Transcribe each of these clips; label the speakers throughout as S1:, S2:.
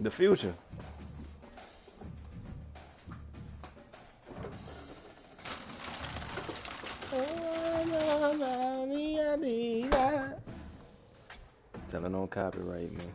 S1: The future. Tell her no copyright, man.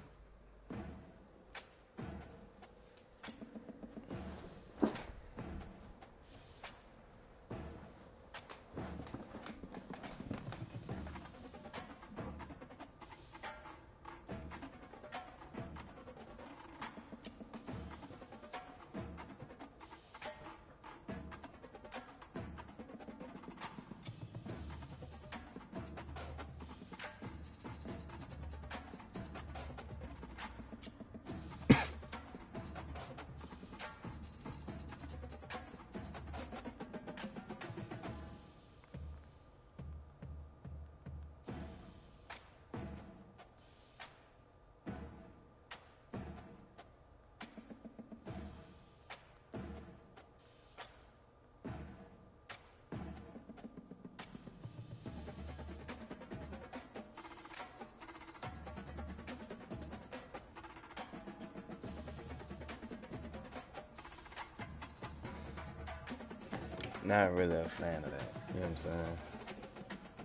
S1: Not really a fan of that. You know what I'm saying?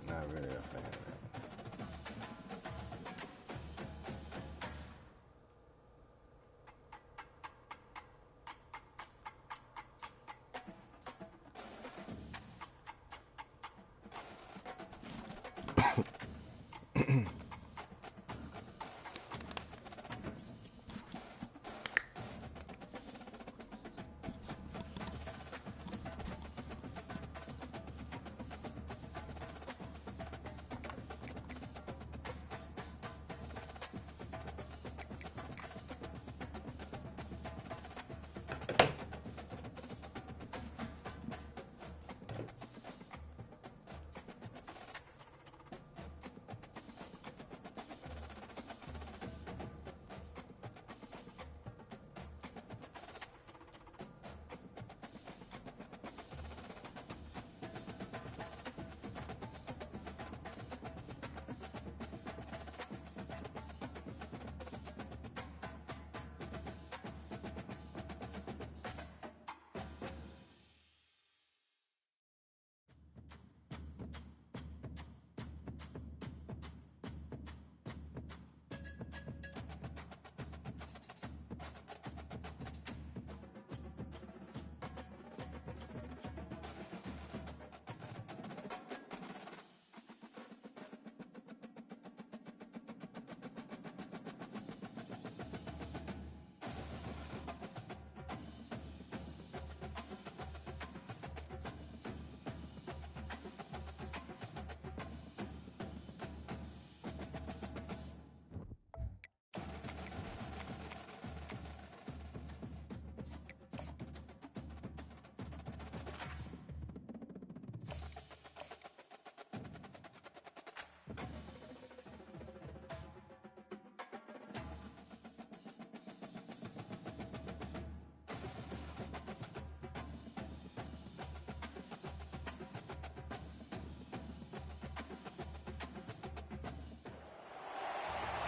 S1: Not really a fan of that.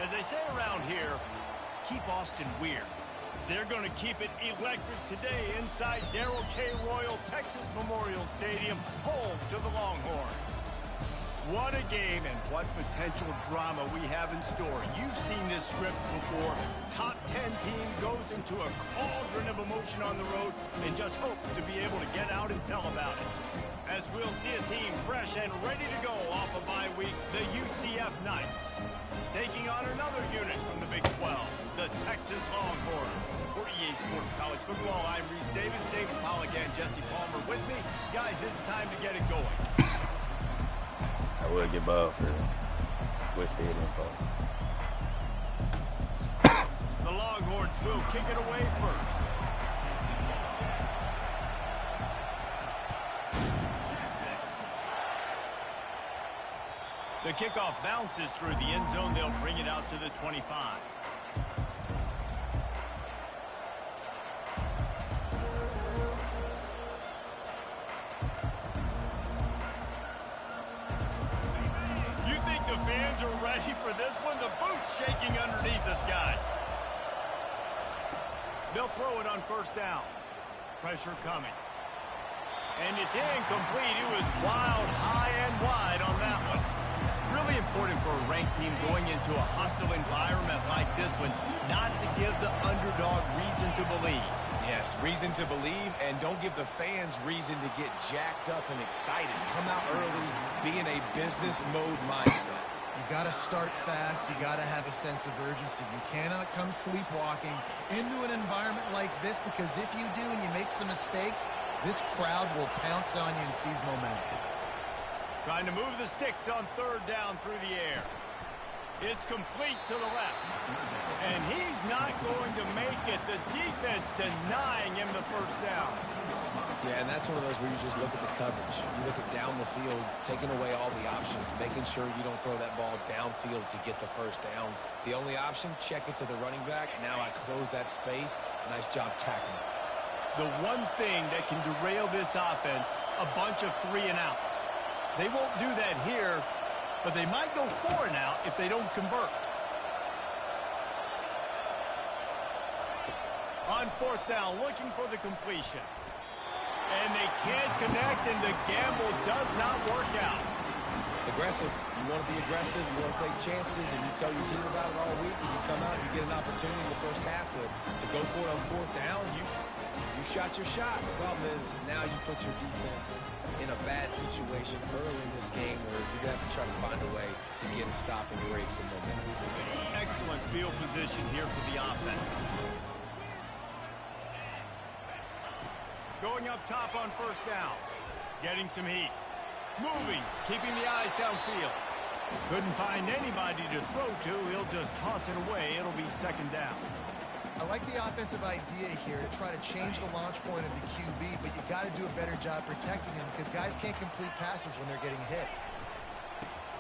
S2: As they say around here, keep Austin weird. They're going to keep it electric today inside Darrell K. Royal Texas Memorial Stadium, home to the Longhorns. What a game and what potential drama we have in store. You've seen this script before. Top 10 team goes into a cauldron of emotion on the road and just hopes to be able to get out and tell about it. As we'll see a team fresh and ready to go off a bye week, the UCF Knights. Taking on another unit from the Big 12, the Texas Longhorns. For EA Sports College Football, I'm Reese Davis, David Pollack, and Jesse Palmer with me. Guys, it's time to get it going.
S1: I would get ball for West Stadium info.
S2: The Longhorns will kick it away first. The kickoff bounces through the end zone. They'll bring it out to the 25. You think the fans are ready for this one? The booth's shaking underneath us, guys. They'll throw it on first down. Pressure coming. And it's incomplete. It was wild, high and wide on that one. Really important for a ranked team going into a hostile environment like this one, not to give the underdog reason to believe.
S3: Yes, reason to believe, and don't give the fans reason to get jacked up and excited. Come out early, be in a business mode mindset.
S4: You got to start fast. You got to have a sense of urgency. You cannot come sleepwalking into an environment like this, because if you do and you make some mistakes, this crowd will pounce on you and seize momentum.
S2: Trying to move the sticks on third down through the air. It's complete to the left. And he's not going to make it. The defense denying him the first down.
S3: Yeah, and that's one of those where you just look at the coverage. You look at down the field, taking away all the options, making sure you don't throw that ball downfield to get the first down. The only option, check it to the running back. Now I close that space. Nice job tackling it.
S2: The one thing that can derail this offense, a bunch of 3-and-outs. They won't do that here, but they might go 4-and-out if they don't convert. On fourth down, looking for the completion. And they can't connect, and the gamble does not work out.
S3: Aggressive. You want to be aggressive. You want to take chances, and you tell your team about it all week, and you come out and you get an opportunity in the first half to go for it on fourth down. You shot your shot. The problem is now you put your defense in a bad situation early in this game where you're going to have to try to find a way to get a stop and create some momentum.
S2: Excellent field position here for the offense. Going up top on first down. Getting some heat. Moving, keeping the eyes downfield. Couldn't find anybody to throw to. He'll just toss it away. It'll be second down.
S4: I like the offensive idea here to try to change the launch point of the QB, but you got to do a better job protecting him because guys can't complete passes when they're getting hit.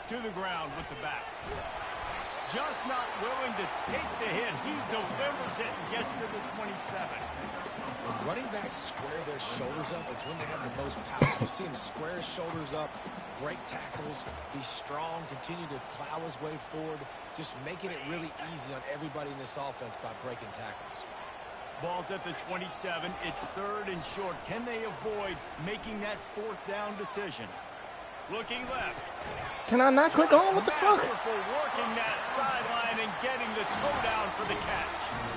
S2: To the ground with the back. Just not willing to take the hit. He delivers it and gets to the 27.
S3: When running backs square their shoulders up, it's when they have the most power. You see him square his shoulders up, break tackles, be strong, continue to plow his way forward, just making it really easy on everybody in this offense by breaking tackles.
S2: Ball's at the 27. It's third and short. Can they avoid making that fourth down decision? Looking left.
S1: Can I not click on? What the fuck?
S2: Masterful working that sideline and getting the toe down for the catch.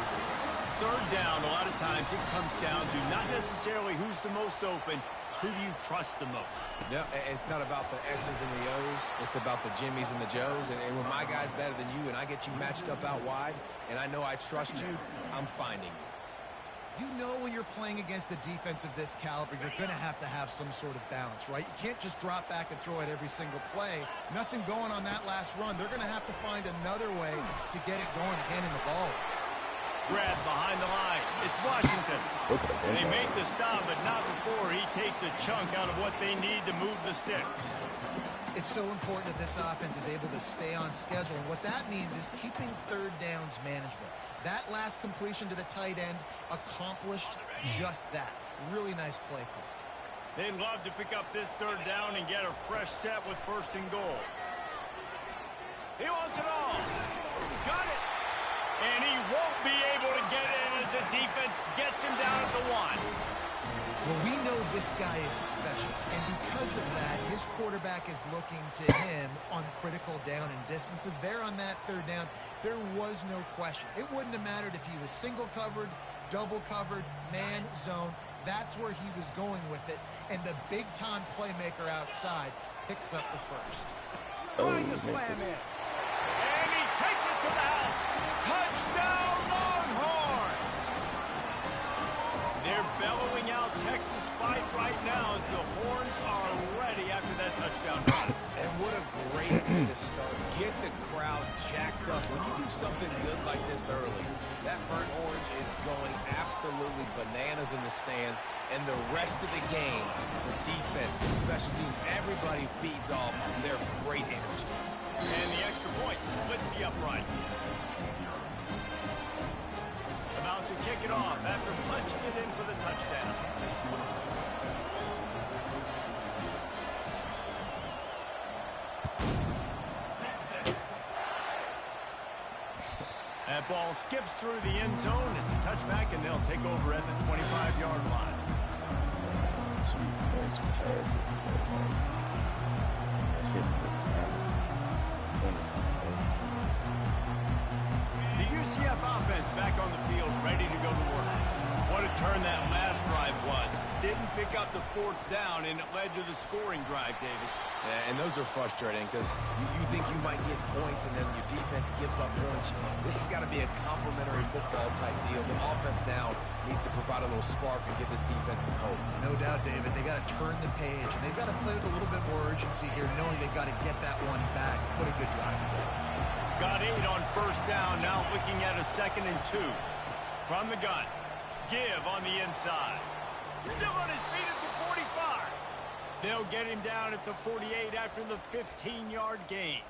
S2: Third down, a lot of times it comes down to not necessarily who's the most open, who do you trust the most?
S3: Yeah, it's not about the X's and the O's. It's about the Jimmys and the Joes. And when my guy's better than you and I get you matched up out wide and I know I trust you, I'm finding you.
S4: You know when you're playing against a defense of this caliber, you're going to have some sort of balance, right? You can't just drop back and throw it every single play. Nothing going on that last run. They're going to have to find another way to get it going, handing the ball.
S2: Brad behind the line. It's Washington. They make the stop, but not before he takes a chunk out of what they need to move the sticks.
S4: It's so important that this offense is able to stay on schedule, and what that means is keeping third downs manageable. That last completion to the tight end accomplished just that. Really nice play call.
S2: They'd love to pick up this third down and get a fresh set with first and goal. He wants it all. Got it. And he won't be able to get in as the defense gets him down at the 1.
S4: Well, we know this guy is special, and because of that, his quarterback is looking to him on critical down and distances. There on that third down, there was no question. It wouldn't have mattered if he was single covered, double covered, man, zone. That's where he was going with it, and the big-time playmaker outside picks up the first.
S2: Trying to slam in. And he takes it to the house. Touchdown, Longhorns! They're bellowing out Texas fight right now as the Horns are ready after that touchdown run.
S3: And what a great way to start. Get the crowd jacked up. When you do something good like this early, that burnt orange is going absolutely bananas in the stands. And the rest of the game, the defense, the special team, everybody feeds off their great energy.
S2: And the extra point splits the upright. About to kick it off after punching it in for the touchdown. That ball skips through the end zone. It's a touchback, and they'll take over at the 25-yard line. The UCF offense back on the field, ready to go to work. What a turn that last drive was. Didn't pick up the 4th down, and it led to the scoring drive, David.
S3: Yeah, and those are frustrating because you think you might get points, and then your defense gives up points. This has got to be a complementary football type deal. The offense now needs to provide a little spark and give this defense some hope.
S4: No doubt, David. They got to turn the page, and they've got to play with a little bit more urgency here, knowing they've got to get that one back, put a good drive together.
S2: Got 8 on 1st down, now looking at a 2nd and 2. From the gun, Give on the inside. Still on his feet at the 45. They'll get him down at the 48 after the 15-yard gain.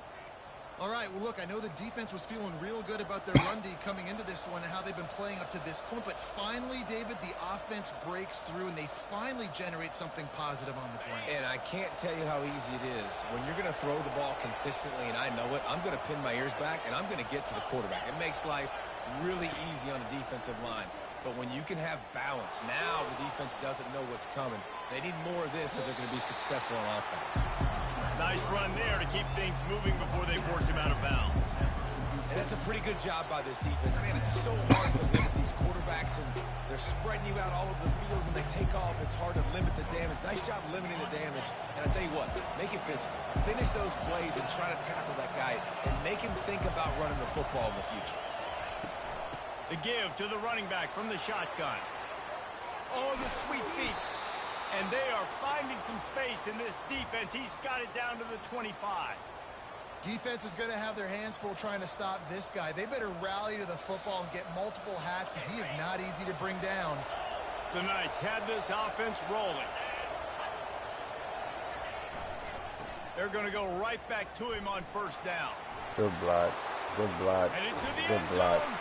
S4: All right, well, look, I know the defense was feeling real good about their run D coming into this one and how they've been playing up to this point, but finally, David, the offense breaks through and they finally generate something positive on the ground.
S3: And I can't tell you how easy it is. When you're going to throw the ball consistently, and I know it, I'm going to pin my ears back, and I'm going to get to the quarterback. It makes life really easy on the defensive line. But when you can have balance, now the defense doesn't know what's coming. They need more of this if they're going to be successful on offense.
S2: Nice run there to keep things moving before they force him out of bounds.
S3: And that's a pretty good job by this defense. Man, it's so hard to limit these quarterbacks, and they're spreading you out all over the field. When they take off, it's hard to limit the damage. Nice job limiting the damage. And I tell you what, make it physical. Finish those plays and try to tackle that guy and make him think about running the football in the future.
S2: The give to the running back from the shotgun. Oh, the sweet feet. And they are finding some space in this defense. He's got it down to the 25.
S4: Defense is going to have their hands full trying to stop this guy. They better rally to the football and get multiple hats because he is not easy to bring down.
S2: The Knights had this offense rolling. They're going to go right back to him on 1st down.
S1: Good block. Good block.
S2: And into the
S1: Good
S2: end
S1: block.
S2: zone.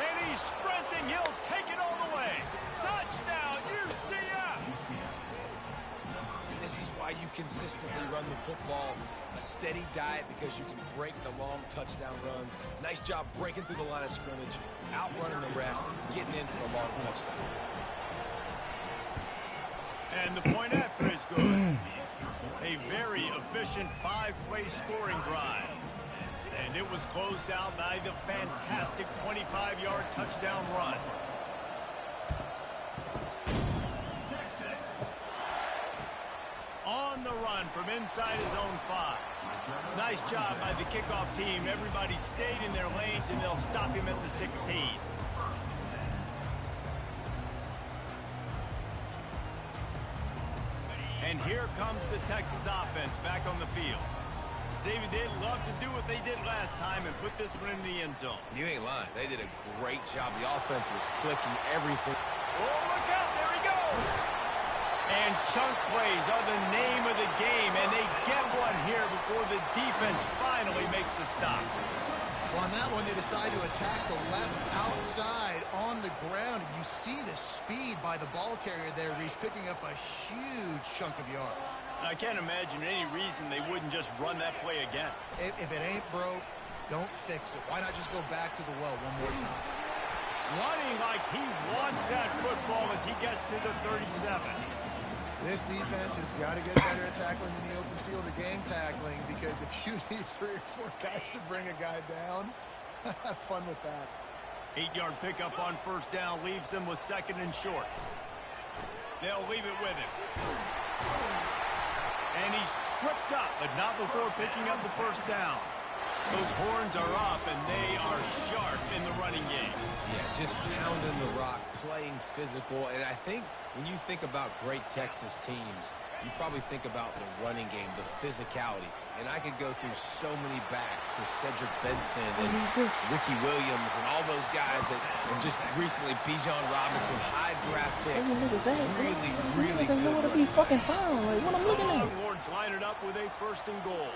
S2: And he's sprinting. He'll take it all the way. Touchdown, UCF!
S3: This is why you consistently run the football. A steady diet because you can break the long touchdown runs. Nice job breaking through the line of scrimmage, outrunning the rest, getting in for the long touchdown.
S2: And the point after is good. A very efficient 5-play scoring drive. And it was closed out by the fantastic 25-yard touchdown run. On the run from inside his own 5. Nice job by the kickoff team. Everybody stayed in their lanes, and they'll stop him at the 16. And here comes the Texas offense back on the field. David, they'd love to do what they did last time and put this one in the end zone.
S3: You ain't lying. They did a great job. The offense was clicking everything.
S2: Oh, look out. There he goes. And chunk plays are the name of the game, and they get one here before the defense finally makes the stop.
S4: Well, on that one, they decide to attack the left outside on the ground. And you see the speed by the ball carrier there, Reese, picking up a huge chunk of yards.
S2: I can't imagine any reason they wouldn't just run that play again.
S4: If it ain't broke, don't fix it. Why not just go back to the well one more time?
S2: Running like he wants that football as he gets to the 37.
S4: This defense has got to get better at tackling in the open field or game tackling, because if you need 3 or 4 guys to bring a guy down, have fun with that.
S2: 8-yard pickup on 1st down leaves them with 2nd and short. They'll leave it with him. And he's tripped up, but not before picking up the 1st down. Those horns are up, and they are sharp in the running game.
S3: Yeah, just pounding the rock, playing physical. And I think when you think about great Texas teams, you probably think about the running game, the physicality. And I could go through so many backs with Cedric Benson and Ricky Williams and all those guys that, and just recently Bijan Robinson, high draft picks. Really, really good.
S1: Know what to be fucking found. Like, what I'm looking at.
S2: Longhorns line it up with a 1st and goal.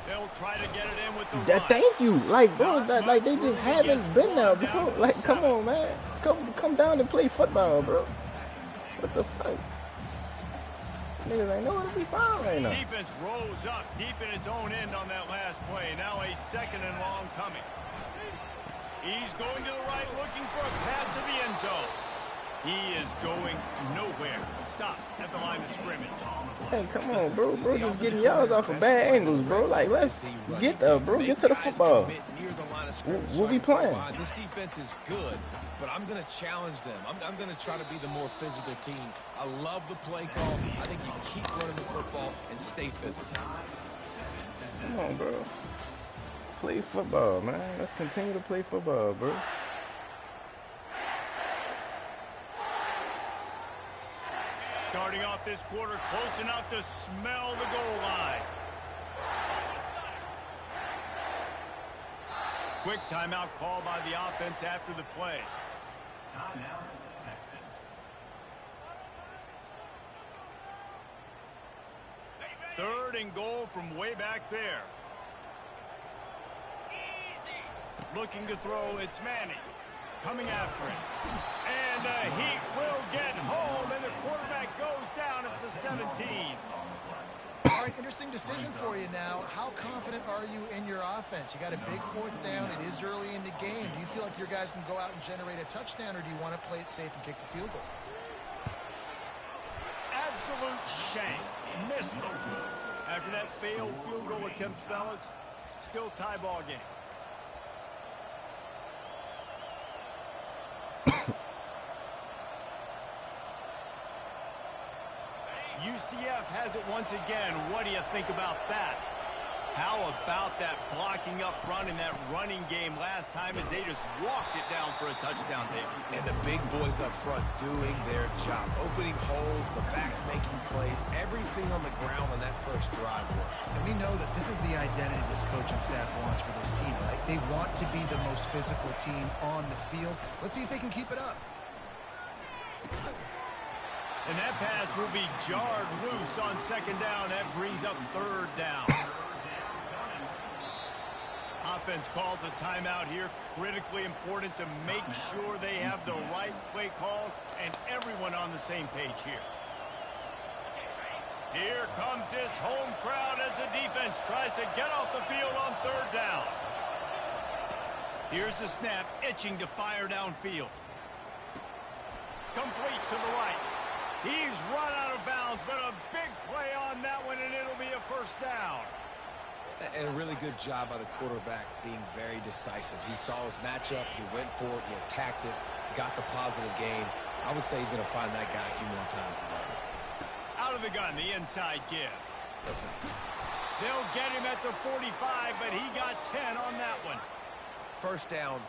S2: They'll try to get it in with the run.
S1: Thank you. Like, bro, like they just haven't been there, bro. Like, come on, man. Come down and play football, bro. What the fuck? Niggas ain't nowhere to be found right now.
S2: Defense rose up deep in its own end on that last play. Now a second and long coming. He's going to the right, looking for a path to the end zone. He is going nowhere. Stop at the line of scrimmage.
S1: Hey, come on, bro. Bro, just getting yards off of bad angles, bro. Like, let's get up, bro. Get to the football. What we playing?
S3: This defense is good, but I'm going to challenge them. I'm going to try to be the more physical team. I love the play call. I think you keep running the football and stay physical.
S1: Come on, bro. Play football, man. Let's continue to play football, bro.
S2: Starting off this quarter close enough to smell the goal line. Quick timeout call by the offense after the play. Timeout, Texas. Third and goal from way back there. Looking to throw, it's Manning. Coming after him. And the Heat will get home, and the quarterback goes down at the 17.
S4: All right, interesting decision for you now. How confident are you in your offense? You got a big fourth down. It is early in the game. Do you feel like your guys can go out and generate a touchdown, or do you want to play it safe and kick the field goal?
S2: Absolute shame. Missed it. After that failed field goal attempt, fellas, still tie ball game. UCF has it once again. What do you think about that? How about that blocking up front in that running game last time as they just walked it down for a touchdown, David?
S3: And the big boys up front doing their job. Opening holes, the backs making plays, everything on the ground on that first drive worked.
S4: And we know that this is the identity this coaching staff wants for this team, right? They want to be the most physical team on the field. Let's see if they can keep it up.
S2: And that pass will be jarred loose on second down. That brings up third down. Offense calls a timeout here. Critically important to make sure they have the right play call and everyone on the same page here. Here comes this home crowd as the defense tries to get off the field on third down. Here's the snap, itching to fire downfield. Complete to the right. He's run out of bounds, but a big play on that one, and it'll be a first down.
S3: And a really good job by the quarterback being very decisive. He saw his matchup, he went for it, he attacked it, got the positive gain. I would say he's going to find that guy a few more times today.
S2: Out of the gun, the inside give. They'll get him at the 45, but he got 10 on that one.
S3: First down,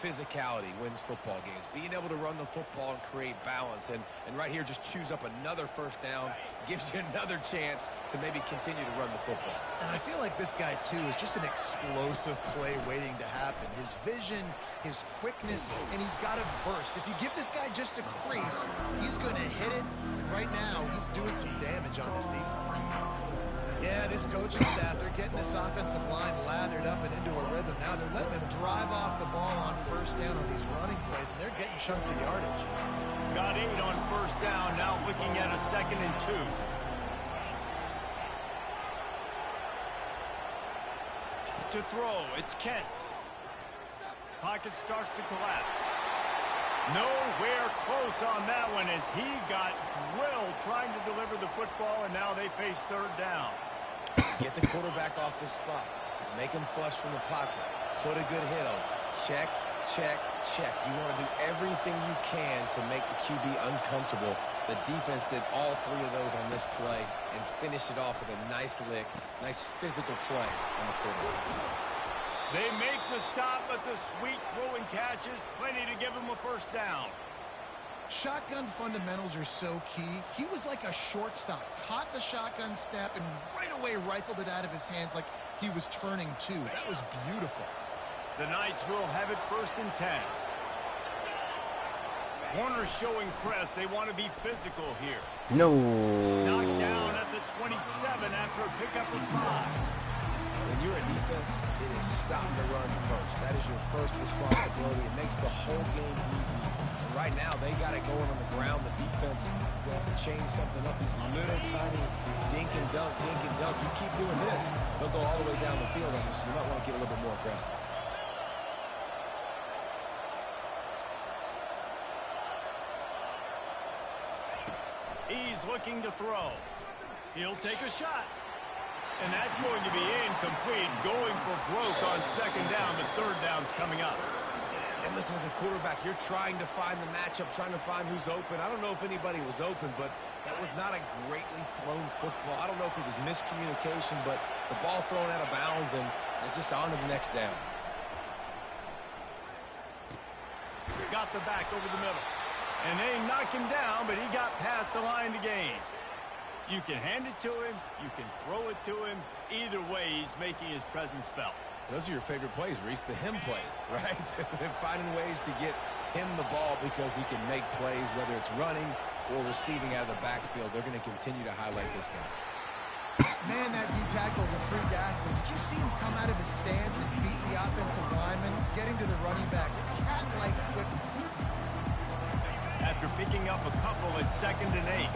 S3: physicality wins football games. Being able to run the football and create balance. And right here, just choose up another first down. Gives you another chance to maybe continue to run the football.
S4: And I feel like this guy, too, is just an explosive play waiting to happen. His vision, his quickness, and he's got a burst. If you give this guy just a crease, he's going to hit it. Right now, he's doing some damage on this defense. Yeah, this coaching staff, they're getting this offensive line lathered up and into a rhythm. Now they're letting him drive off the ball on first down on these running plays, and they're getting chunks of yardage.
S2: Got 8 on first down, now looking at a 2nd and 2. To throw, it's Kent. Pocket starts to collapse. Nowhere close on that one as he got drilled trying to deliver the football, and now they face third down.
S3: Get the quarterback off his spot. Make him flush from the pocket. Put a good hit on. Check, check, check. You want to do everything you can to make the QB uncomfortable. The defense did all 3 of those on this play and finished it off with a nice lick, nice physical play on the quarterback.
S2: They make the stop, but the sweet throwing catch is plenty to give him a first down.
S4: Shotgun fundamentals are so key. He was like a shortstop. Caught the shotgun snap and right away rifled it out of his hands like he was turning 2. That was beautiful.
S2: The Knights will have it 1st and 10. Corners showing press. They want to be physical here.
S1: No.
S2: Knocked down at the 27 after a pickup of 5.
S3: When you're a defense, it is stop the run first. That is your first responsibility. It makes the whole game easy. And right now, they got it going on the ground. The defense is going to have to change something up. These little tiny dink and dunk, dink and dunk. You keep doing this, they'll go all the way down the field on you, so you might want to get a little bit more aggressive.
S2: He's looking to throw. He'll take a shot. And that's going to be incomplete, going for broke on second down, but third down's coming up.
S3: And listen, as a quarterback, you're trying to find the matchup, trying to find who's open. I don't know if anybody was open, but that was not a greatly thrown football. I don't know if it was miscommunication, but the ball thrown out of bounds and just on to the next down.
S2: Got the back over the middle. And they knock him down, but he got past the line to gain. You can hand it to him. You can throw it to him. Either way, he's making his presence felt.
S3: Those are your favorite plays, Reese, the him plays, right? Finding ways to get him the ball because he can make plays, whether it's running or receiving out of the backfield. They're going to continue to highlight this guy.
S4: Man, that D-tackle is a freak athlete. Did you see him come out of his stance and beat the offensive lineman, getting to the running back? Cat-like quickness.
S2: After picking up a couple at 2nd and 8.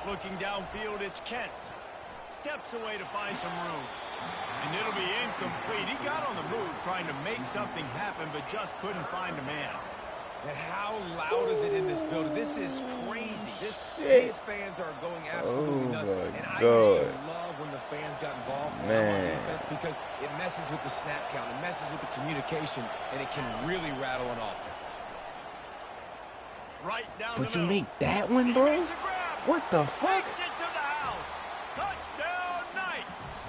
S2: Looking downfield, it's Kent. Steps away to find some room. And it'll be incomplete. He got on the move trying to make something happen, but just couldn't find a man.
S3: And how loud is it in this building? This is crazy. These fans are going absolutely nuts. And I used to love when the fans got involved on defense because it messes with the snap count. It messes with the communication, and it can really rattle an offense.
S2: Right down
S1: But
S2: the
S1: you
S2: middle.
S1: make that one, bro? What the fuck?
S2: Takes it to the house. Touchdown, Knights.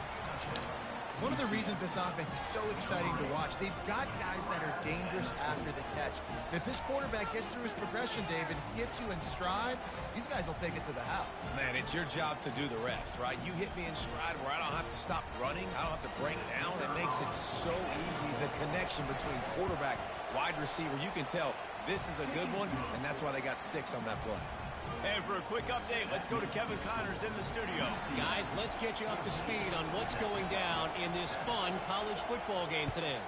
S4: One of the reasons this offense is so exciting to watch, they've got guys that are dangerous after the catch. And if this quarterback gets through his progression, David, hits you in stride, these guys will take it to the house.
S3: Man, it's your job to do the rest, right? You hit me in stride where I don't have to stop running. I don't have to break down. It makes it so easy. The connection between quarterback, wide receiver, you can tell this is a good one, and that's why they got 6 on that play.
S2: And for a quick update, let's go to Kevin Connors in the studio.
S5: Guys, let's get you up to speed on what's going down in this fun college football game today.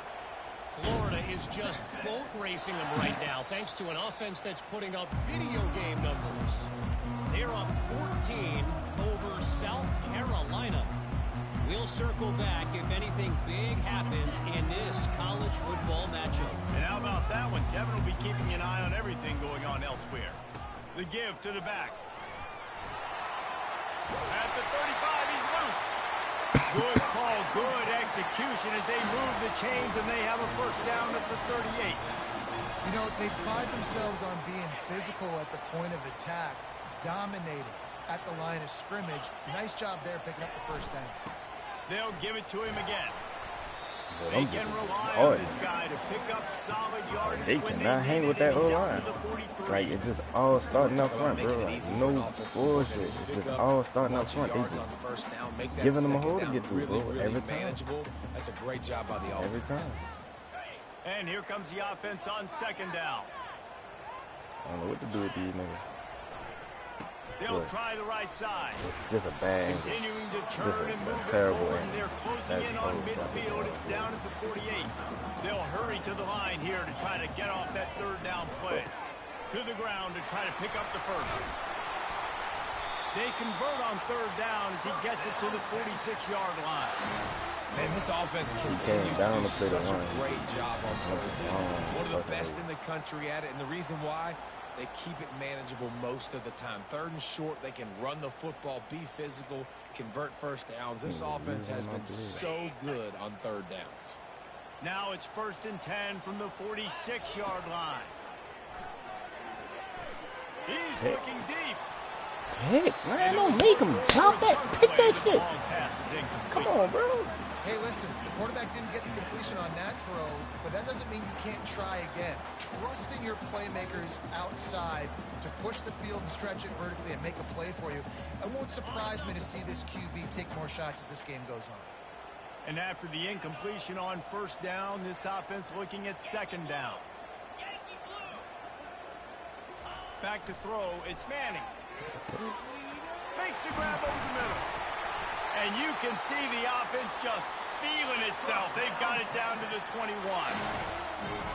S5: Florida is just boat racing them right now, thanks to an offense that's putting up video game numbers. They're up 14 over South Carolina. We'll circle back if anything big happens in this college football matchup.
S2: And how about that one? Kevin will be keeping an eye on everything going on elsewhere. The give to the back. At the 35, he's loose. Good call, good execution as they move the chains, and they have a first down at the 38.
S4: You know, they pride themselves on being physical at the point of attack, dominating at the line of scrimmage. Nice job there picking up the first down.
S2: They'll give it to him again.
S1: Well,
S2: They can rely on this guy to pick up solid yardage.
S1: They cannot hang with that O-line. Like, it's just all starting up front, bro. Like, no bullshit. It's just all starting up front. They just giving them a hole to get through, bro. Every time.
S3: That's a great job by the offense.
S1: Every time.
S2: And here comes the offense on second down.
S1: I don't know what to do with these niggas.
S2: They'll try the right side.
S1: Just a bad angle.
S2: Continuing to turn and move it
S1: terrible
S2: forward.
S1: angle.
S2: They're closing in on midfield. It's down at the 48. They'll hurry to the line here to try to get off that third down play. To the ground to try to pick up the first. They convert on third down as he gets it to the 46-yard line.
S3: Man, this offense continues to do such a great job on third down. One of the best in the country at it, and the reason why, they keep it manageable most of the time. Third and short, they can run the football, be physical, convert first downs. This offense has been so good on third downs.
S2: Now it's 1st and 10 from the 46-yard line. He's looking deep.
S1: Heck, man, don't make him drop that. Pick that shit. Come on, bro.
S4: Hey, listen, the quarterback didn't get the completion on that throw, but that doesn't mean you can't try again. Trusting your playmakers outside to push the field and stretch it vertically and make a play for you. It won't surprise me to see this QB take more shots as this game goes on.
S2: And after the incompletion on first down, this offense looking at second down. Back to throw, it's Manning. Makes the grab over the middle. And you can see the offense just feeling itself. They've got it down to the 21.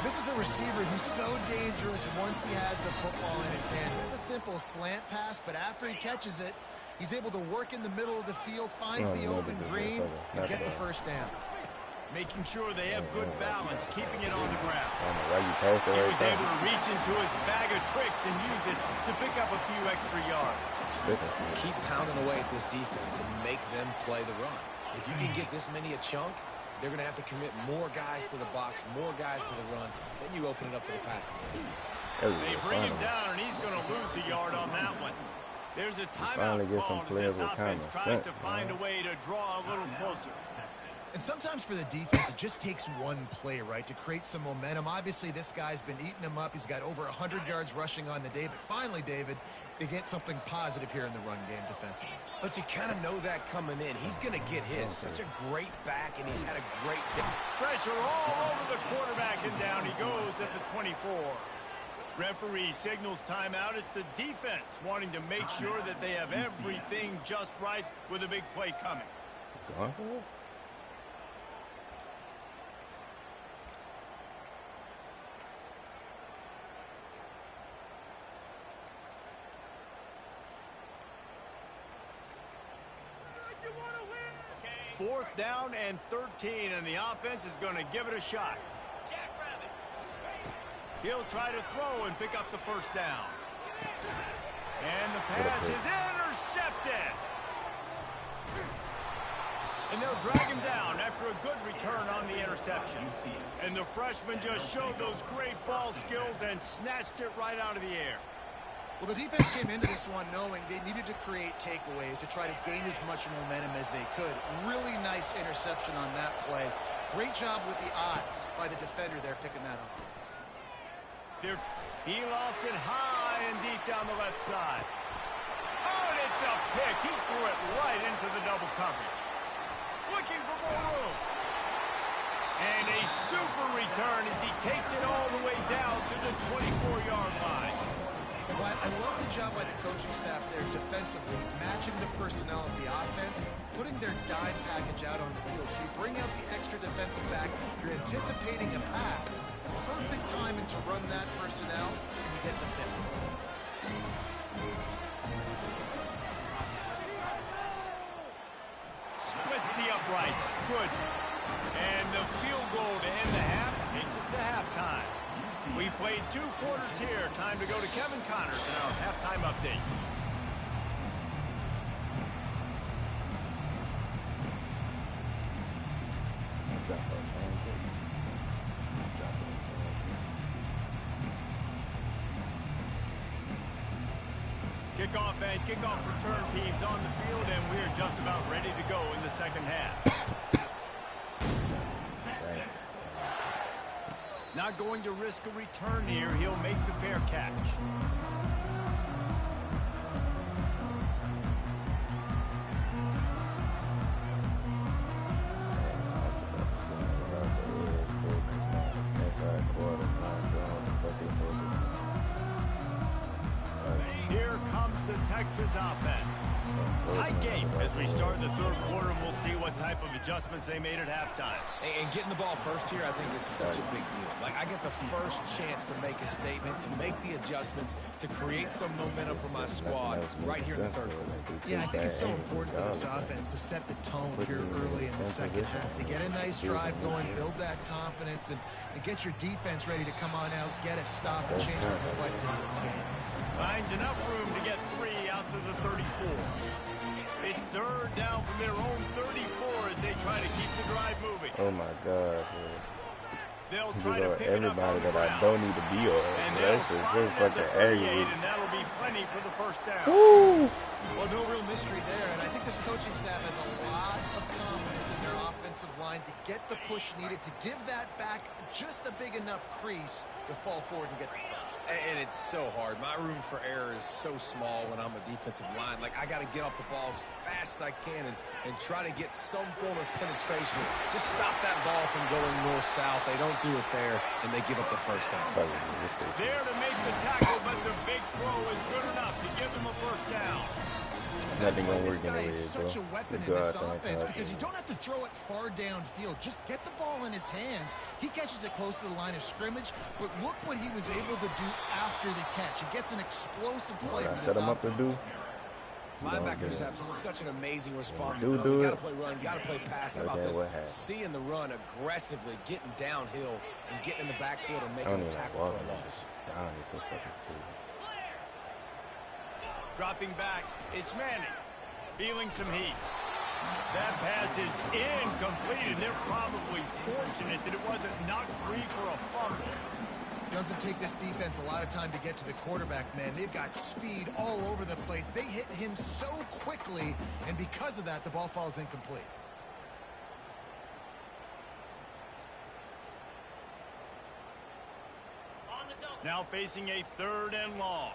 S4: This is a receiver who's so dangerous once he has the football in his hand. It's a simple slant pass, but after he catches it, he's able to work in the middle of the field, finds the open green, and get the first down.
S2: Making sure they have good balance, keeping it on the ground.
S1: He
S2: was able to reach into his bag of tricks and use it to pick up a few extra yards.
S3: Keep pounding away at this defense and make them play the run. If you can get this many a chunk, they're going to have to commit more guys to the box, more guys to the run. Then you open it up for the passing game.
S2: They bring him down, and he's going to lose a yard on that one. There's a timeout called as this offense tries to find a way to draw a little closer.
S4: And sometimes for the defense, it just takes one play, right, to create some momentum. Obviously, this guy's been eating them up. He's got over 100 yards rushing on the day. But finally, David, they get something positive here in the run game defensively.
S3: But you kind of know that coming in. He's going to get his. Such a great back, and he's had a great day.
S2: Pressure all over the quarterback, and down he goes at the 24. Referee signals timeout. It's the defense wanting to make sure that they have everything just right with a big play coming. Fourth down and 13, and the offense is going to give it a shot. He'll try to throw and pick up the first down. And the pass is intercepted. And they'll drag him down after a good return on the interception. And the freshman just showed those great ball skills and snatched it right out of the air.
S4: Well, the defense came into this one knowing they needed to create takeaways to try to gain as much momentum as they could. Really nice interception on that play. Great job with the eyes by the defender there picking that up.
S2: He lost it high and deep down the left side. Oh, and it's a pick. He threw it right into the double coverage. Looking for more room. And a super return as he takes it all the way down to the 24-yard line.
S4: Well, I love the job by the coaching staff there defensively, matching the personnel of the offense, putting their dime package out on the field. So you bring out the extra defensive back, you're anticipating a pass, perfect timing to run that personnel, and you get the pick.
S2: Splits the uprights. Good. And the field goal to end the half takes us to halftime. We played 2 quarters here. Time to go to Kevin Connors in our halftime update. Kickoff and kickoff return teams on the field, and we're just about ready to go in the second half. Not going to risk a return here. He'll make the fair catch. Here comes the Texas offense. Tight game as we start the third quarter, and we'll see what type of adjustments they made at halftime.
S3: And getting the ball first here, I think, is such a big deal. Like, I get the first chance to make a statement, to make the adjustments, to create some momentum for my squad right here in the third quarter.
S4: Yeah, I think it's so important for this offense to set the tone here early in the second half, to get a nice drive going, build that confidence, and get your defense ready to come on out, get a stop, and change the complexity of this game.
S2: Finds enough room to get 3 out to the 34. It's third down from their own 34 as they try to keep the drive moving.
S1: Oh my God.
S2: They'll try to pick it up on the
S1: that
S2: ground.
S1: I don't need to be on.
S2: And
S1: That's
S2: they'll
S1: just
S2: spot it at the
S1: fucking
S2: 38,
S1: aggravating.
S2: and that'll be plenty for the first down.
S1: Woo!
S4: Well, no real mystery there, and I think this coaching staff has a lot of confidence in their offensive line line to get the push needed to give that back just a big enough crease to fall forward and get the first.
S3: And it's so hard. My room for error is so small when I'm a defensive line. Like, I got to get off the ball as fast as I can and try to get some form of penetration. Just stop that ball from going north-south. They don't do it there, and they give up the first down.
S2: There to make the tackle, but the big throw is good enough to give them a first down.
S1: Nothing gonna work
S4: This guy
S1: anyway,
S4: is such a weapon in this offense because you don't have to throw it far downfield. Just get the ball in his hands. He catches it close to the line of scrimmage, but look what he was able to do after the catch. He gets an explosive play for this
S1: set him up to
S4: offense.
S1: do.
S3: Linebackers have such an amazing responsibility. You got to play run, got to play pass. How about this? Seeing the run aggressively, getting downhill, and getting in the backfield and making a tackle for a loss.
S1: He's so fucking stupid.
S2: Dropping back, it's Manning. Feeling some heat. That pass is incomplete, and they're probably fortunate that it wasn't knocked free for a fumble.
S4: Doesn't take this defense a lot of time to get to the quarterback, man. They've got speed all over the place. They hit him so quickly, and because of that, the ball falls incomplete.
S2: Now facing a 3rd and long.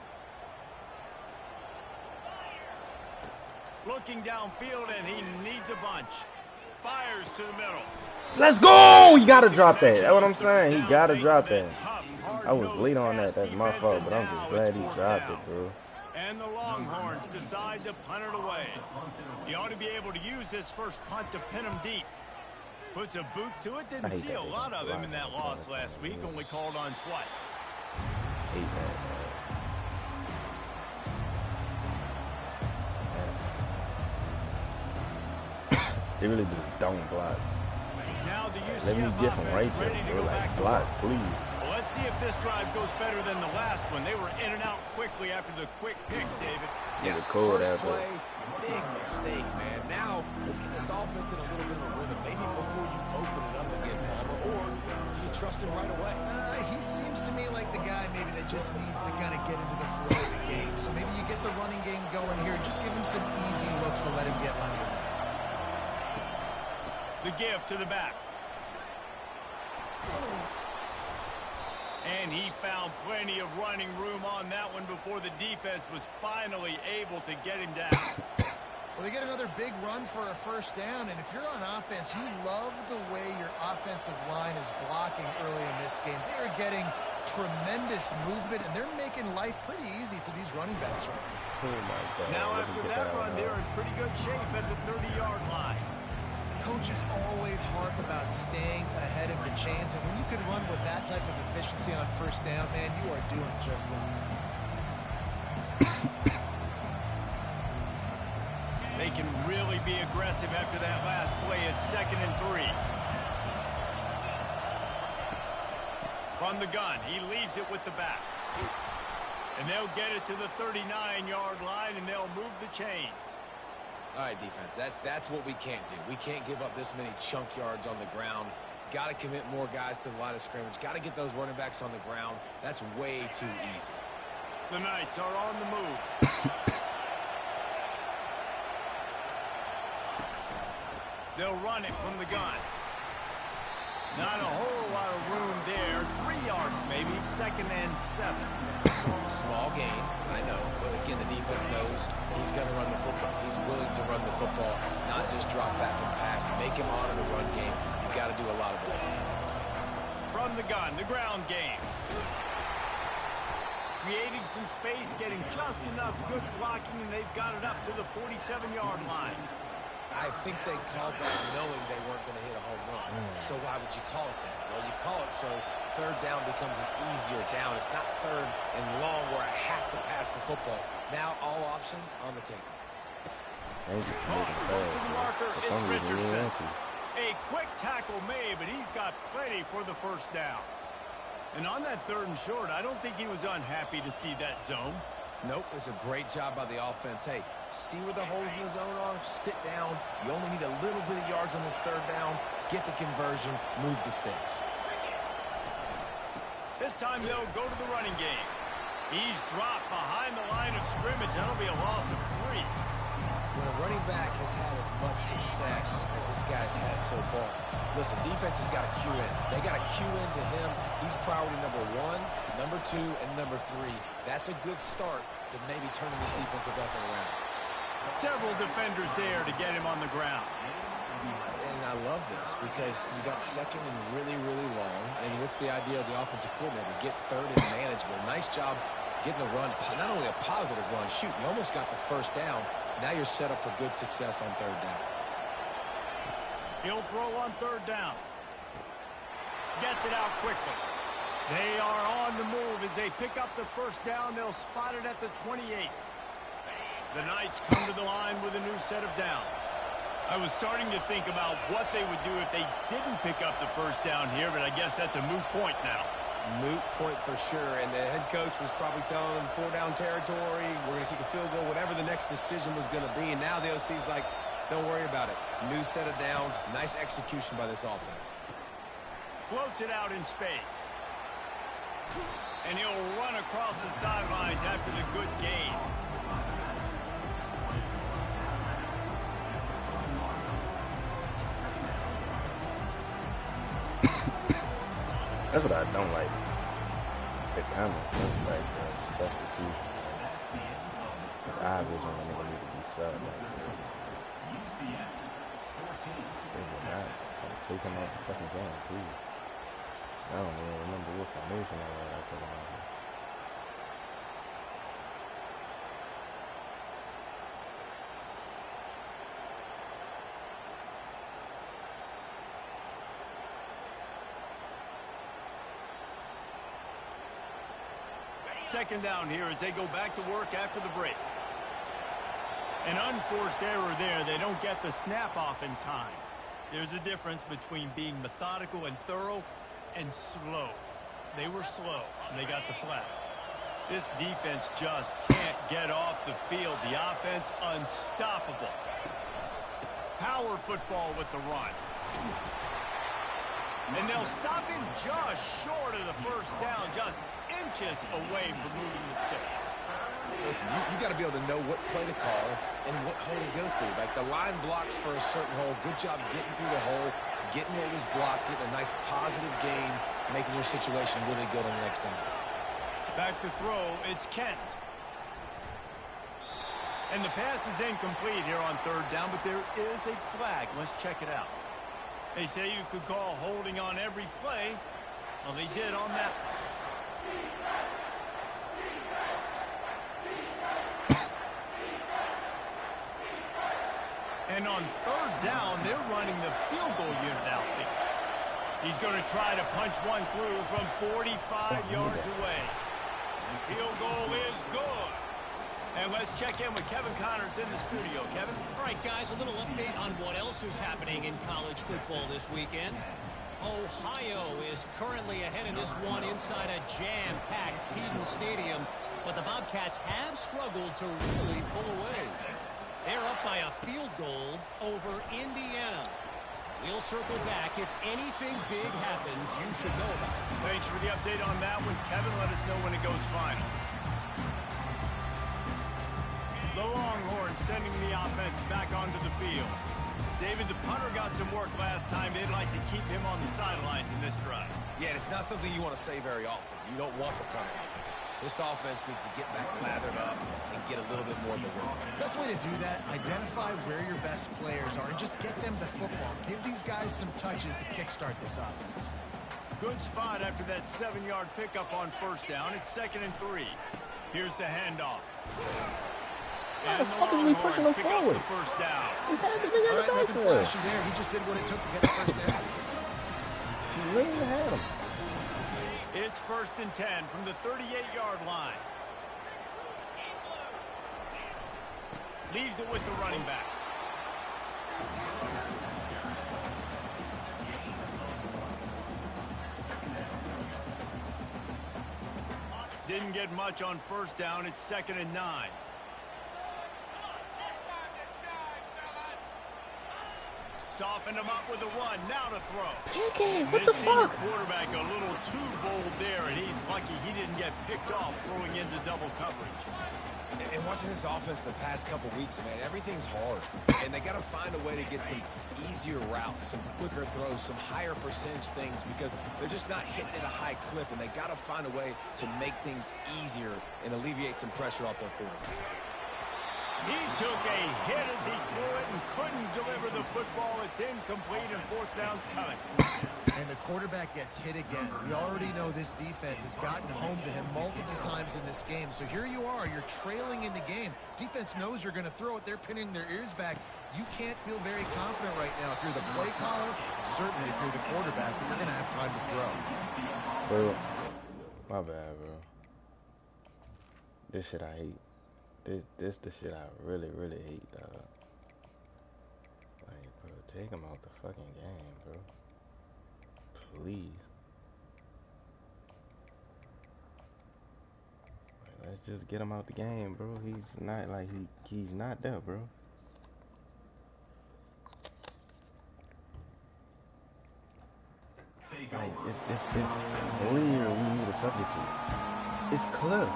S2: Looking downfield, and he needs a bunch. Fires to the middle.
S1: Let's go! You gotta drop that. That's what I'm saying. He gotta drop that. I was late on that. That's my fault, but I'm just glad he dropped it, bro.
S2: And the Longhorns decide to punt it away. He ought to be able to use this first punt to pin him deep. Puts a boot to it. Didn't see a lot of him in that loss last week. Only called on twice.
S1: Hate that, man. They really just don't block.
S2: Now the UCF
S1: Let me get some right
S2: ready
S1: there,
S2: to
S1: bro.
S2: go back
S1: Like,
S2: to
S1: block,
S2: work.
S1: please.
S2: Well, let's see if this drive goes better than the last one. They were in and out quickly after the quick pick, David.
S3: Yeah, first play, big mistake, man. Now, let's get this offense in a little bit of a rhythm. Maybe before you open it up again, Palmer, or do you trust him right away?
S4: He seems to me like the guy maybe that just needs to kind of get into the flow of the game. So maybe you get the running game going here. Just give him some easy looks to let him get louder.
S2: The give to the back. And he found plenty of running room on that one before the defense was finally able to get him down.
S4: Well, they get another big run for a first down, and if you're on offense, you love the way your offensive line is blocking early in this game. They are getting tremendous movement, and they're making life pretty easy for these running backs right now.
S1: Oh my God.
S2: Now after that run, they're in pretty good shape at the 30-yard line.
S4: Coaches always harp about staying ahead of the chains, and when you can run with that type of efficiency on first down, man, you are doing just that.
S2: They can really be aggressive after that last play. It's 2nd and 3. From the gun, he leaves it with the back. And they'll get it to the 39-yard line, and they'll move the chains.
S3: All right, defense, that's what we can't do. We can't give up this many chunk yards on the ground. Got to commit more guys to the line of scrimmage. Got to get those running backs on the ground. That's way too easy.
S2: The Knights are on the move. They'll run it from the gun. Not a whole lot of room there. 3 yards maybe. 2nd and 7.
S3: Small gain, I know. But again, the defense knows he's going to run the football. He's willing to run the football, not just drop back and pass. Make him honor the run game. You've got to do a lot of this.
S2: From the gun, the ground game. Creating some space, getting just enough good blocking, and they've got it up to the 47-yard line.
S3: I think they called that knowing they weren't going to hit a home run. So why would you call it that? Well, you call it so 3rd down becomes an easier down. It's not 3rd and long where I have to pass the football. Now all options on the table.
S1: Thank you for making
S2: Close to the marker,
S1: For
S2: it's
S1: some reason, he
S2: Richardson.
S1: ain't to.
S2: A quick tackle made, but he's got plenty for the first down. And on that 3rd and short, I don't think he was unhappy to see that zone.
S3: Nope, it's a great job by the offense. Hey, see where the holes in the zone are? Sit down. You only need a little bit of yards on this 3rd down. Get the conversion. Move the sticks.
S2: This time they'll go to the running game. He's dropped behind the line of scrimmage. That'll be a loss of 3.
S3: When a running back has had as much success as this guy's has had so far. Listen, defense has got to cue in. They got to cue into him. He's priority number 1, number 2, and number 3. That's a good start to maybe turning this defensive effort around.
S2: Several defenders there to get him on the ground.
S3: And I love this because you got second and really, really long. And what's the idea of the offensive coordinator? Get third and manageable. Nice job getting the run. Not only a positive run, shoot, you almost got the first down. Now you're set up for good success on third down.
S2: He'll throw on third down. Gets it out quickly. They are on the move as they pick up the first down. They'll spot it at the 28. The Knights come to the line with a new set of downs. I was starting to think about what they would do if they didn't pick up the first down here, but I guess that's a moot point now.
S3: Moot point for sure, and the head coach was probably telling them 4-down territory, we're going to kick a field goal, whatever the next decision was going to be, and now the OC's like, don't worry about it. New set of downs, nice execution by this offense.
S2: Floats it out in space. And he'll run across the sidelines after the good gain.
S1: That's what I don't like. The common sense, like substitution. It's obvious when a nigga need to be subbed. Like, this is nice. Like, take him out the fucking game, please. I don't even remember what formation I was after that.
S2: Second down here as they go back to work after the break. An unforced error there. They don't get the snap off in time. There's a difference between being methodical and thorough and slow. They were slow, and they got the flag. This defense just can't get off the field. The offense unstoppable. Power football with the run. And they'll stop him just short of the first down, just inches away from moving the sticks.
S3: Listen, you got to be able to know what play to call and what hole to go through. Like the line blocks for a certain hole. Good job getting through the hole, getting what was blocked, getting a nice positive gain, making your situation really good on the next down.
S2: Back to throw, it's Kent. And the pass is incomplete here on third down, but there is a flag. Let's check it out. They say you could call holding on every play. Well, they did on that one. And on third down, they're running the field goal unit out there. He's going to try to punch one through from 45 yards away. Field goal is good. And let's check in with Kevin Connors in the studio. Kevin?
S5: All right, guys, a little update on what else is happening in college football this weekend. Ohio is currently ahead in this one inside a jam-packed Peden Stadium, but the Bobcats have struggled to really pull away. They're up by a field goal over Indiana. We'll circle back. If anything big happens, you should know about it.
S2: Thanks for the update on that one, Kevin. Let us know when it goes final. The Longhorns sending the offense back onto the field. David, the punter got some work last time. They'd like to keep him on the sidelines in this drive.
S3: Yeah, it's not something you want to say very often. You don't want the punter out there. This offense needs to get back lathered up and get a little bit more of the work.
S4: Best way to do that, identify where your best players are and just get them the football. Give these guys some touches to kickstart this offense.
S2: Good spot after that 7-yard pickup on first down. It's 2nd and 3. Here's the handoff. And the Longhorns pick up the first down.
S4: All right, nothing flashy there. He just did what it took to get the first down.
S1: He really had him.
S2: It's 1st and 10 from the 38-yard line. Leaves it with the running back. Didn't get much on first down. It's 2nd and 9. Softened him up with a run. Now to throw.
S1: What the
S2: senior
S1: fuck?
S2: quarterback a little too bold there, and he's lucky he didn't get picked off throwing into double coverage.
S3: And watching this offense the past couple weeks, man, everything's hard. And they got to find a way to get some easier routes, some quicker throws, some higher percentage things because they're just not hitting at a high clip, and they got to find a way to make things easier and alleviate some pressure off their quarterback.
S2: He took a hit as he threw it and couldn't deliver the football. It's incomplete and fourth down's coming.
S4: And the quarterback gets hit again. We already know this defense has gotten home to him multiple times in this game. So here you are, you're trailing in the game. Defense knows you're going to throw it. They're pinning their ears back. You can't feel very confident right now if you're the play caller, certainly if you're the quarterback, but you're going to have time to throw.
S1: Bro, my bad, bro. This shit I hate. This the shit I really hate, dog. Like, bro, take him out the fucking game, bro. Please. Like, let's just get him out the game, bro. He's not like he's not there, bro. Like, it's clear we need a substitute. It's clear.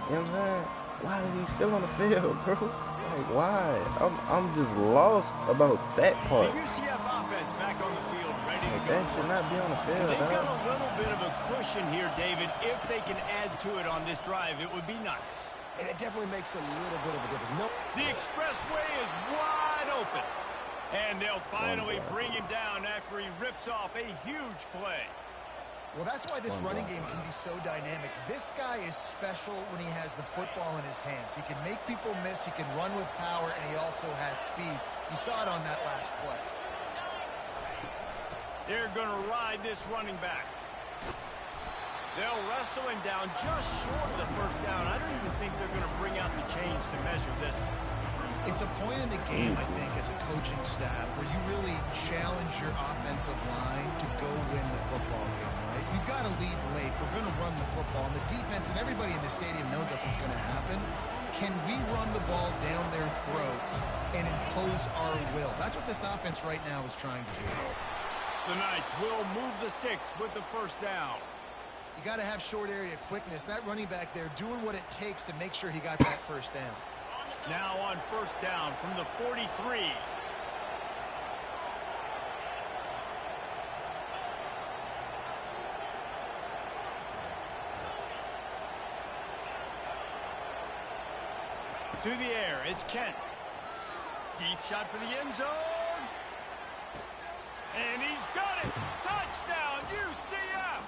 S1: You know what I'm saying? Why is he still on the field, bro? Like, why? I'm just lost about that part.
S2: The UCF offense back on the field, ready to go.
S1: That should not be on the field,
S2: They've got a little bit of a cushion here, David. If they can add to it on this drive, it would be nice.
S3: And it definitely makes a little bit of a difference. Nope.
S2: The expressway is wide open. And they'll finally bring him down after he rips off a huge play.
S4: Well, that's why this running game can be so dynamic. This guy is special when he has the football in his hands. He can make people miss, he can run with power, and he also has speed. You saw it on that last play.
S2: They're going to ride this running back. They'll wrestle him down just short of the first down. I don't even think they're going to bring out the chains to measure this.
S4: It's a point in the game, I think, as a coaching staff, where you really challenge your offensive line to go win the football game, right? We've got to lead late. We're going to run the football. And the defense and everybody in the stadium knows that's what's going to happen. Can we run the ball down their throats and impose our will? That's what this offense right now is trying to do.
S2: The Knights will move the sticks with the first down.
S4: You got to have short area quickness. That running back there doing what it takes to make sure he got that first down.
S2: Now on first down from the 43. To the air, it's Kent. Deep shot for the end zone. And he's got it. Touchdown, UCF.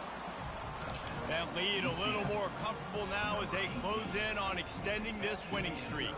S2: That lead a little more comfortable now as they close in on extending this winning streak.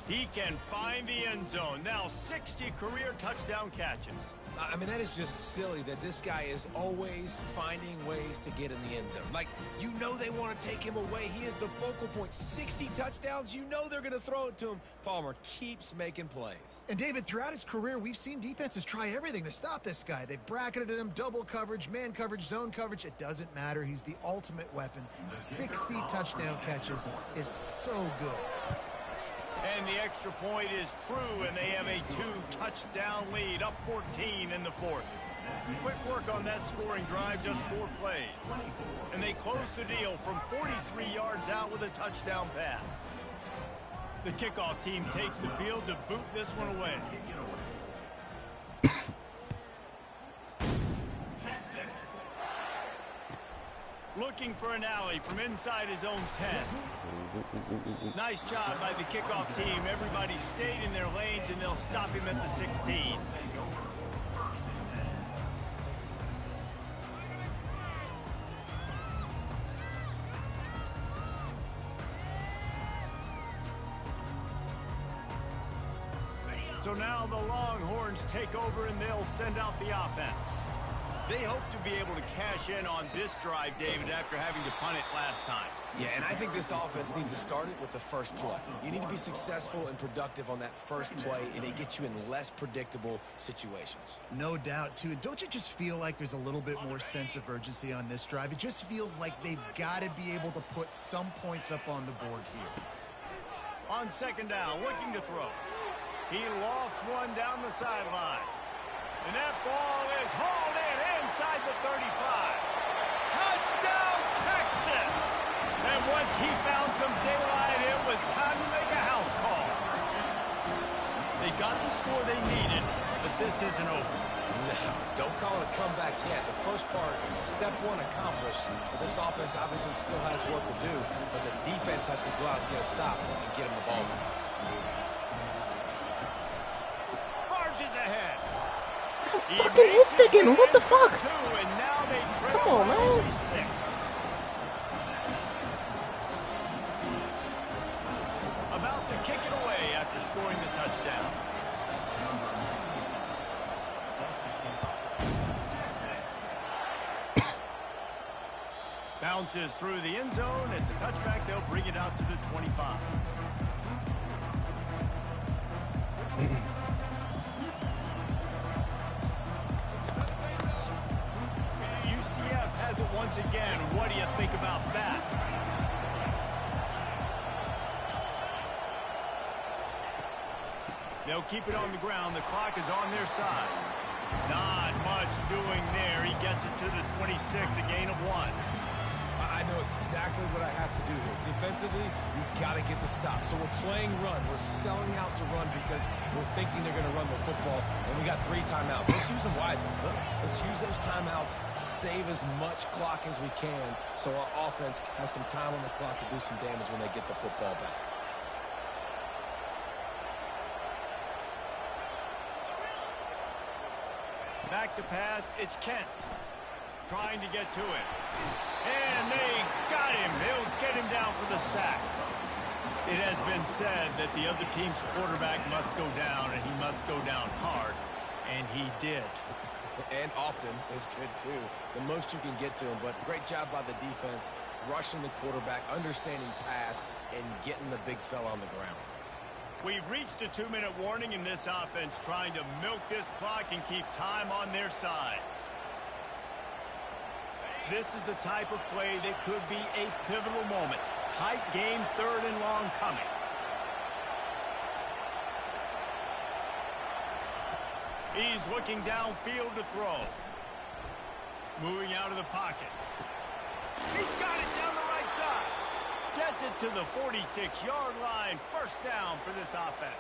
S2: He can find the end zone. Now 60 career touchdown catches.
S3: I mean, that is just silly that this guy is always finding ways to get in the end zone. Like, you know they want to take him away. He is the focal point. 60 touchdowns, you know they're going to throw it to him. Palmer keeps making plays.
S4: And, David, throughout his career, we've seen defenses try everything to stop this guy. They've bracketed him, double coverage, man coverage, zone coverage. It doesn't matter. He's the ultimate weapon. 60 touchdown catches is so good.
S2: And the extra point is true, and they have a 2-touchdown lead, up 14 in the fourth. Quick work on that scoring drive, just 4 plays. And they close the deal from 43 yards out with a touchdown pass. The kickoff team takes the field to boot this one away. Looking for an alley from inside his own 10. Nice job by the kickoff team. Everybody stayed in their lanes, and they'll stop him at the 16. So now the Longhorns take over, and they'll send out the offense. They hope to be able to cash in on this drive, David, after having to punt it last time.
S3: Yeah, and I think this offense needs to start it with the first play. You need to be successful and productive on that first play, and it gets you in less predictable situations.
S4: No doubt, too. And don't you just feel like there's a little bit more sense of urgency on this drive? It just feels like they've got to be able to put some points up on the board here.
S2: On second down, looking to throw. He lofts one down the sideline. And that ball is hauled in inside the 35. Touchdown, Texas! And once he found some daylight, it was time to make a house call. They got the score they needed, but this isn't over.
S3: No, don't call it a comeback yet. The first part, step one accomplished. But this offense obviously still has work to do. But the defense has to go out and get a stop and get him the ball back.
S2: Marches ahead.
S1: Fucking his sticking. What the fuck?
S2: And now they trail
S1: Come on, man.
S2: 6. About to kick it away after scoring the touchdown. Bounces through the end zone. It's a touchback. They'll bring it out to the 25. UCF has it once again. What do you think about that? They'll keep it on the ground. The clock is on their side. Not much doing there. He gets it to the 26, a gain of 1.
S3: I know exactly what I have to do here. Defensively, we've got to get the stop. So we're playing run. We're selling out to run because we're thinking they're going to run the football, and we got 3 timeouts. Let's use them wisely. Let's use those timeouts, save as much clock as we can so our offense has some time on the clock to do some damage when they get the football back.
S2: Back to pass. It's Kent trying to get to it. And they got him. They'll get him down for the sack. It has been said that the other team's quarterback must go down, and he must go down hard. And he did.
S3: And often is good, too. The most you can get to him. But great job by the defense, rushing the quarterback, understanding pass, and getting the big fella on the ground.
S2: We've reached a 2-minute warning in this offense, trying to milk this clock and keep time on their side. This is the type of play that could be a pivotal moment. Tight game, 3rd and long coming. He's looking downfield to throw. Moving out of the pocket. He's got it down the right side. Gets it to the 46-yard line. 1st down for this offense.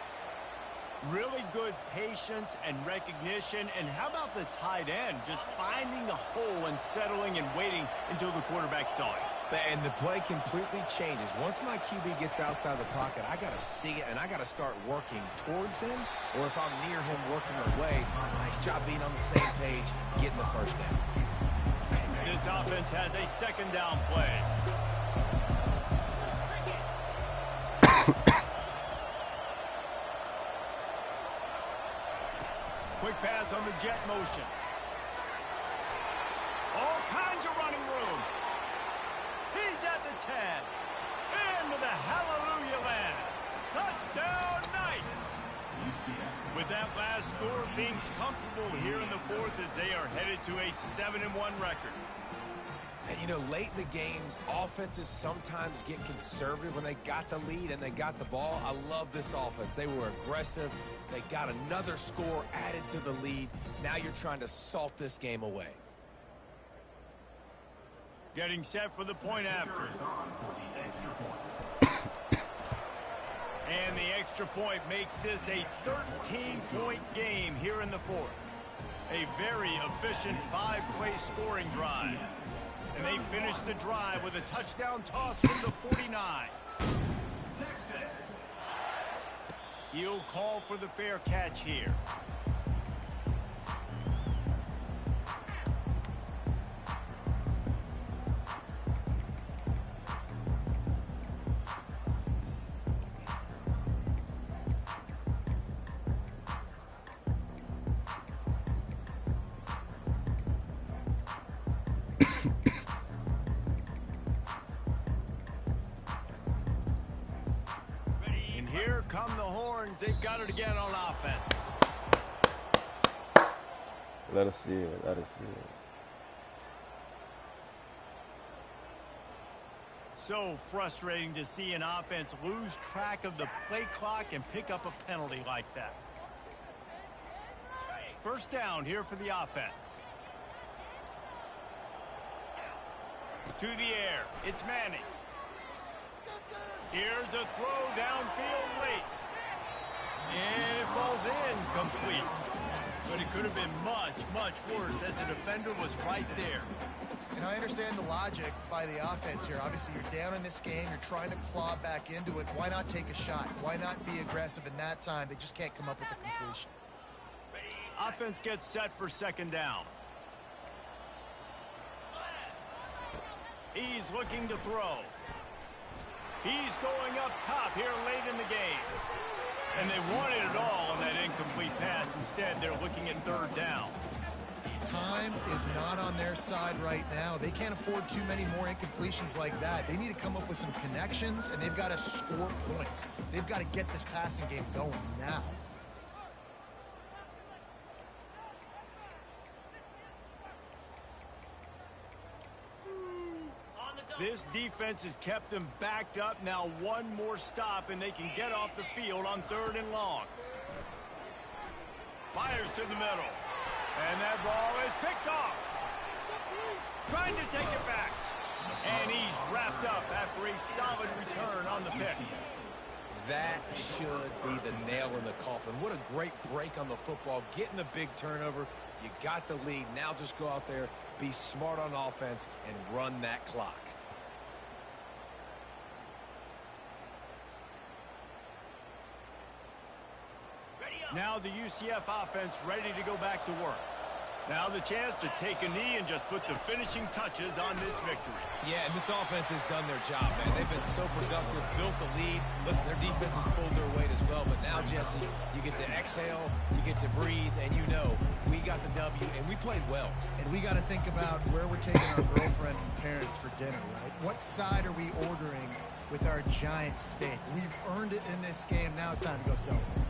S2: Really good patience and recognition. And how about the tight end just finding the hole and settling and waiting until the quarterback saw it.
S3: And the play completely changes. Once my QB gets outside the pocket, I got to see it, and I got to start working towards him, or if I'm near him working away, nice job being on the same page, getting the 1st down.
S2: This offense has a 2nd down play. Quick pass on the jet motion. All kinds of running room. He's at the 10. Into the hallelujah land. Touchdown Knights. With that last score, things comfortable here in the 4th as they are headed to a 7-1 record.
S3: And, you know, late in the games, offenses sometimes get conservative when they got the lead and they got the ball. I love this offense. They were aggressive. They got another score added to the lead. Now you're trying to salt this game away.
S2: Getting set for the point after. And the extra point makes this a 13-point game here in the 4th. A very efficient 5-play scoring drive. And they finish the drive with a touchdown toss from the 49. He'll call for the fair catch here. Here come the horns. They've got it again on offense.
S1: Let us see it. Let us see it.
S2: So frustrating to see an offense lose track of the play clock and pick up a penalty like that. 1st down here for the offense. To the air. It's Manning. Here's a throw downfield late. And it falls in complete. But it could have been much, much worse as the defender was right there.
S4: And I understand the logic by the offense here. Obviously, you're down in this game. You're trying to claw back into it. Why not take a shot? Why not be aggressive in that time? They just can't come up with a completion.
S2: Offense gets set for second down. He's looking to throw. He's going up top here late in the game. And they wanted it all on that incomplete pass. Instead, they're looking at third down.
S4: Time is not on their side right now. They can't afford too many more incompletions like that. They need to come up with some connections, and they've got to score points. They've got to get this passing game going now.
S2: This defense has kept them backed up. Now one more stop, and they can get off the field on third and long. Fires to the middle. And that ball is picked off. Trying to take it back. And he's wrapped up after a solid return on the pick.
S3: That should be the nail in the coffin. What a great break on the football. Getting the big turnover. You got the lead. Now just go out there, be smart on offense, and run that clock.
S2: Now the UCF offense ready to go back to work. Now the chance to take a knee and just put the finishing touches on this victory.
S3: Yeah, and this offense has done their job, man. They've been so productive, built the lead. Listen, their defense has pulled their weight as well. But now, Jesse, you get to exhale, you get to breathe, and you know we got the W, and we played well.
S4: And we got to think about where we're taking our girlfriend and parents for dinner, right? What side are we ordering with our giant steak? We've earned it in this game. Now it's time to go celebrate.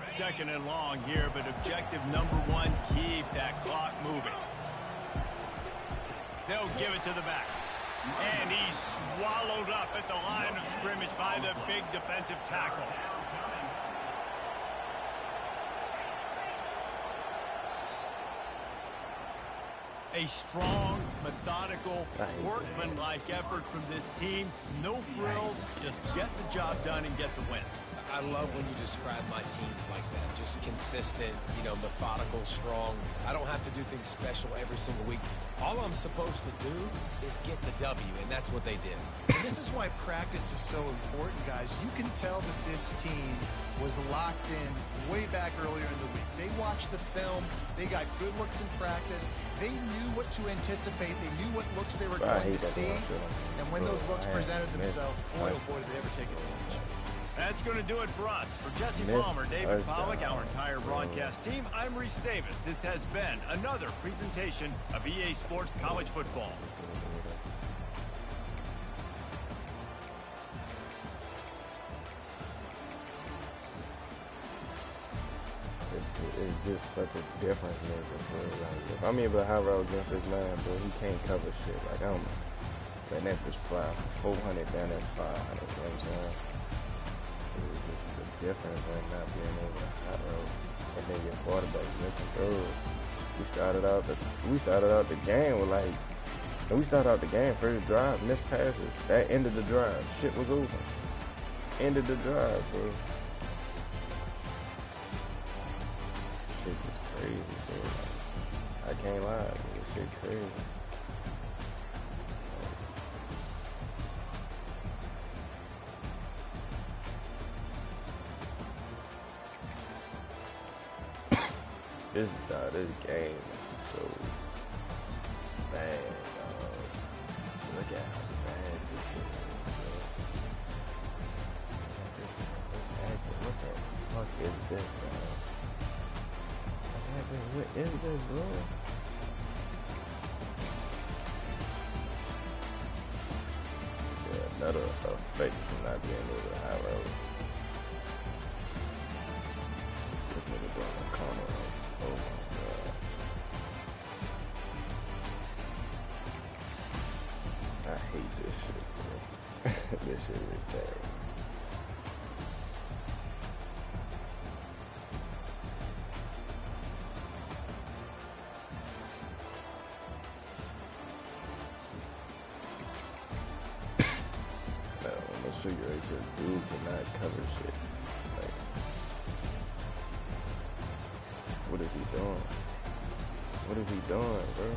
S2: Second and long here, but objective number one, keep that clock moving. They'll give it to the back. And he's swallowed up at the line of scrimmage by the big defensive tackle. A strong, methodical, workmanlike effort from this team. No frills, just get the job done and get the win.
S3: I love when you describe my teams like that. Just consistent, methodical, strong. I don't have to do things special every single week. All I'm supposed to do is get the W, and that's what they did.
S4: And this is why practice is so important, guys. You can tell that this team was locked in way back earlier in the week. They watched the film. They got good looks in practice. They knew what to anticipate. They knew what looks they were going to see. And when those looks presented themselves, boy, oh boy, did they ever take advantage.
S2: That's going to do it for us. For Jesse Palmer, David Pollack, our entire broadcast team, I'm Reese Davis. This has been another presentation of EA Sports College Football.
S1: It's just such a difference maker, bro. Like, if I'm able to high roll against this man, bro, he can't cover shit. Like, I'm letting that bitch fly 400 down at 500, you know what I'm saying? It's a difference in not being able to high roll. And then your quarterback missing throws. We started out the game with first drive, missed passes. That ended the drive. Shit was over. Ended the drive, bro. Shit was crazy, bro. I can't lie, bro. This shit crazy. This game is so bad, dog. Look at how bad this shit is, bro. What the fuck is this, dog? What is this, bro? Yeah, another effect from not being able to high roll. This nigga doing a corner. Oh my god. I hate this shit, bro. This shit is bad. dude cannot cover shit. Like, what is he doing? What is he doing, bro?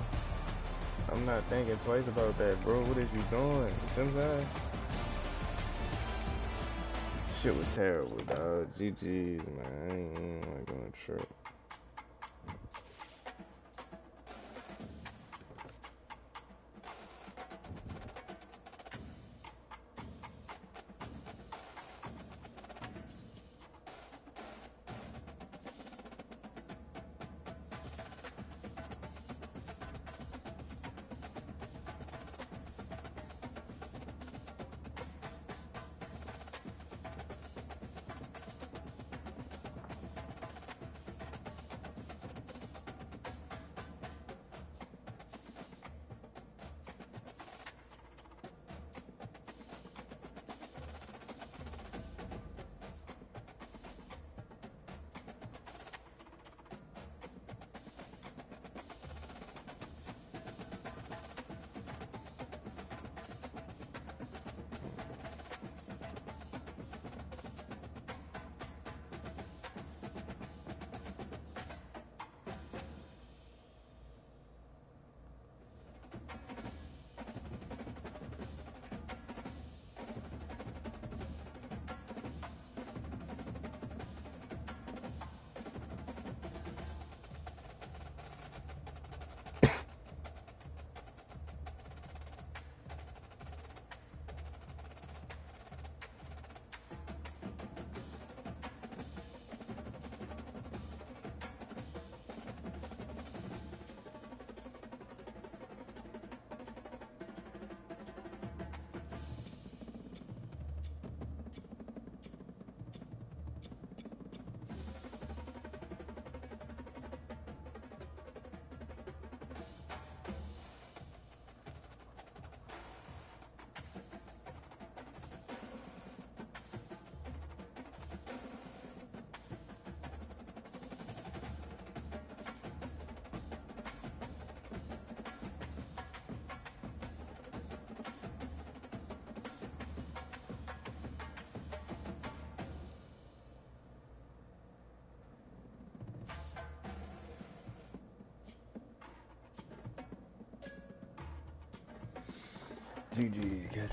S1: I'm not thinking twice about that, bro. What is you doing? You see what I'm saying? Shit was terrible, dog. GG's, man. I ain't gonna trip. GG.